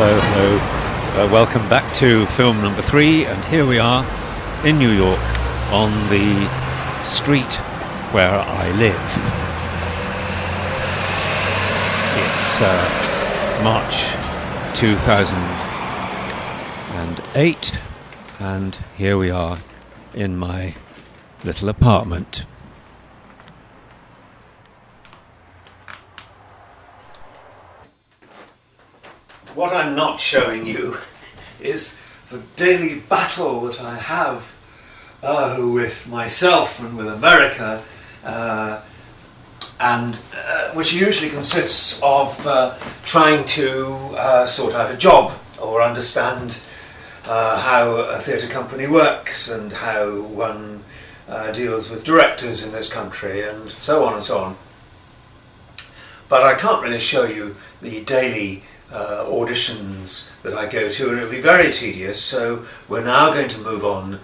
Hello, hello. Welcome back to film number 3, and here we are in New York on the street where I live. It's March 2008, and here we are in my little apartment. What I'm not showing you is the daily battle that I have with myself and with America, and which usually consists of trying to sort out a job or understand how a theatre company works and how one deals with directors in this country and so on and so on. But I can't really show you the daily auditions that I go to, and it would be very tedious, so we're now going to move on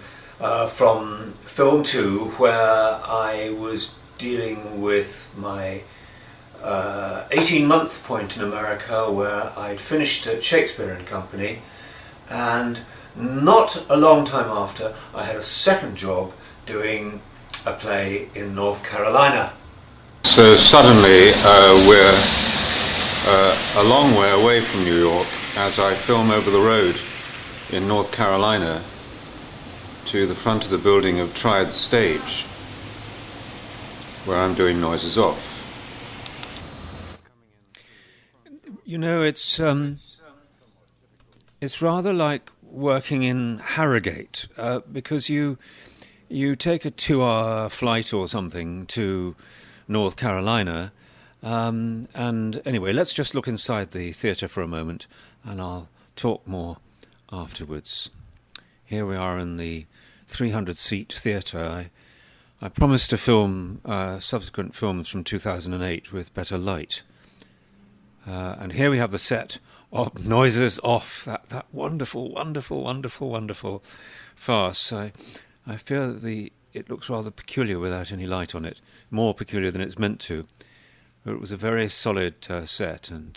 from film 2, where I was dealing with my 18-month point in America, where I'd finished at Shakespeare and Company, and not a long time after I had a second job doing a play in North Carolina. So suddenly we're a long way away from New York as I film over the road in North Carolina to the front of the building of Triad Stage, where I'm doing Noises Off. You know, it's rather like working in Harrogate, because you take a 2-hour flight or something to North Carolina. And anyway, let's just look inside the theatre for a moment, and I'll talk more afterwards. Here we are in the 300-seat theatre. I promised to film subsequent films from 2008 with better light. And here we have the set of Noises Off, that wonderful, wonderful, wonderful, wonderful farce. I feel that it looks rather peculiar without any light on it, more peculiar than it's meant to. It was a very solid set, and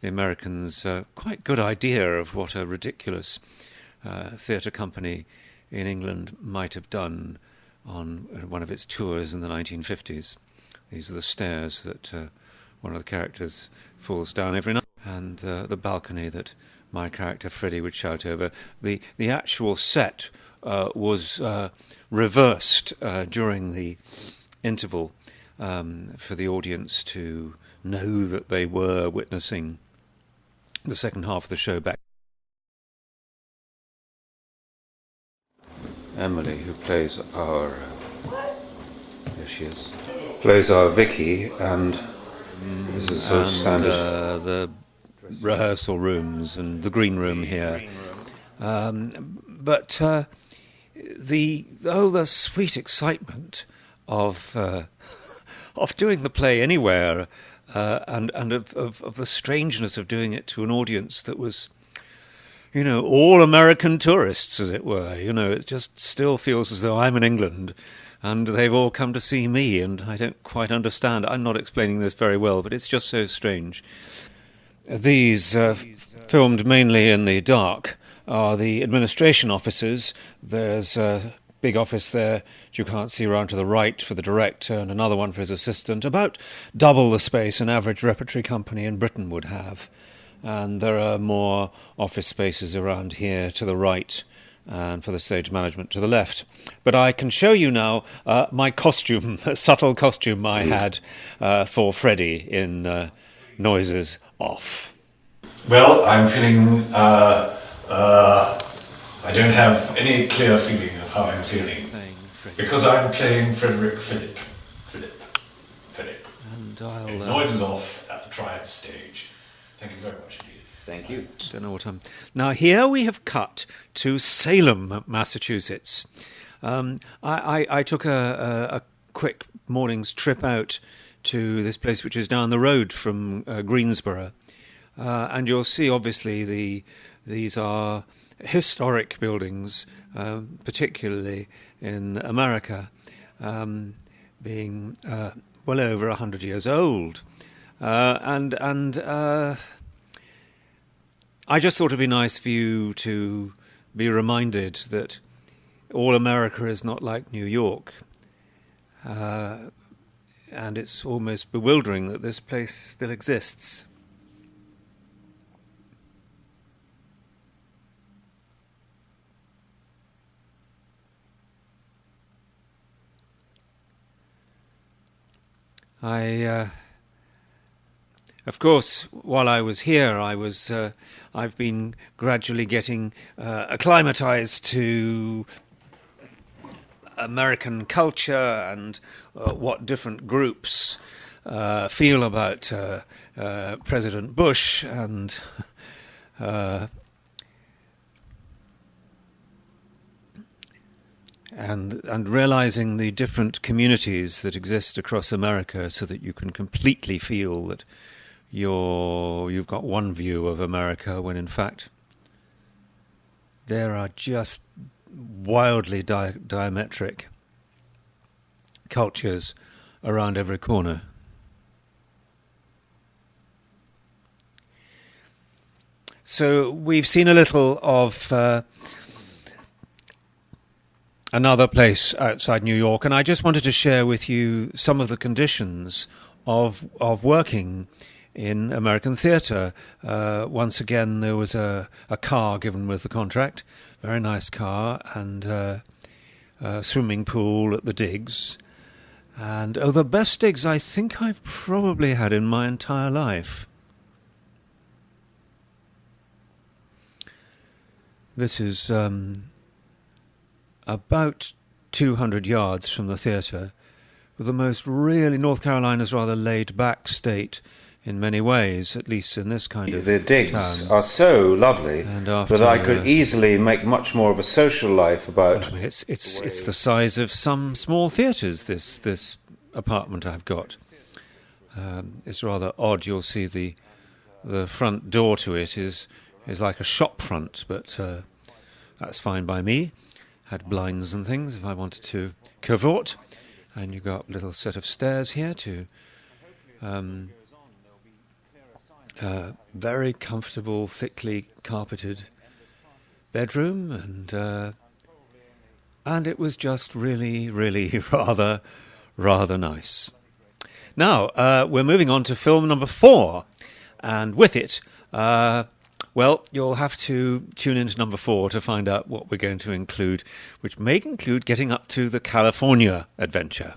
the Americans quite good idea of what a ridiculous theatre company in England might have done on one of its tours in the 1950s. These are the stairs that one of the characters falls down every night, and the balcony that my character Freddie would shout over. The actual set was reversed during the interval, for the audience to know that they were witnessing the second half of the show back. Emily, who plays our there she is, plays our Vicky, and this is sort of standard. The rehearsal rooms and the green room here, but the sweet excitement of doing the play anywhere, and of the strangeness of doing it to an audience that was, you know, all American tourists, as it were. You know, it just still feels as though I'm in England and they've all come to see me, and I don't quite understand. I'm not explaining this very well, but it's just so strange. These, filmed mainly in the dark, are the administration offices. There's a big office there you can't see around to the right for the director, and another one for his assistant, about double the space an average repertory company in Britain would have. And there are more office spaces around here to the right, and for the stage management to the left. But I can show you now my costume, a subtle costume I had for Freddie in Noises Off. Well, I'm feeling, I don't have any clear feeling of how I'm feeling. Because I'm playing Frederick Philip. And I'll... Noises Off at the Triad Stage. Thank you very much indeed. Thank you. Don't know what I'm... Now, here we have cut to Salem, Massachusetts. I took a quick morning's trip out to this place which is down the road from Greensboro. And you'll see, obviously, these are historic buildings, particularly in America, being well over 100 years old. And I just thought it'd be nice for you to be reminded that all America is not like New York. And it's almost bewildering that this place still exists. Of course, while I was here, I've been gradually getting acclimatized to American culture and what different groups feel about President Bush and realizing the different communities that exist across America, so that you can completely feel that you've got one view of America, when in fact there are just wildly diametric cultures around every corner. So we've seen a little of another place outside New York, and I just wanted to share with you some of the conditions of working in American theatre. Once again, there was a car given with the contract, very nice car, and a swimming pool at the digs. And the best digs I think I've probably had in my entire life. This is about 200 yards from the theatre, with the most really, North Carolina's rather laid-back state in many ways, at least in this kind of The digs town. are so lovely that I could easily make much more of a social life about. I mean, it's the size of some small theatres. This apartment I've got. It's rather odd. You'll see the front door to it is like a shop front, but that's fine by me. Had blinds and things if I wanted to cavort, and you've got a little set of stairs here to. Very comfortable, thickly carpeted bedroom, and it was just really, really rather nice. Now, we're moving on to film number 4, and with it, well, you'll have to tune into number 4 to find out what we're going to include, which may include getting up to the California adventure.